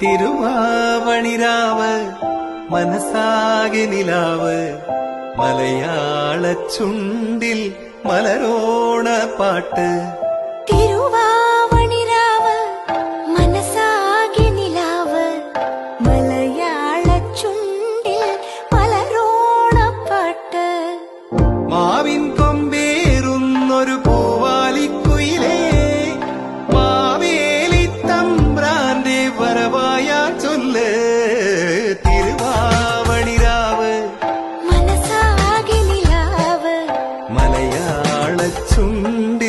തിരുവാവണിരാവ് മനസ്സാകെ നിലാവ് മലയാള ചുണ്ടിൽ മലരോണ പാട്ട്. തിരുവാവണിരാവ് മനസ്സാകെ നിലാവ് മലയാള ചുണ്ടിൽ മലരോണ പാട്ട്. മാവിൻ കൊമ്പേറുന്നൊരു പൂവാലിക്കുയിലേ മാവേലി തമ്പ്രാന്റെ വരവായാ ചൊല്ല്. തിരുവാവണിരാവ് മനസ്സാകെ നിലാവ് മലയാള ചുണ്ടിൽ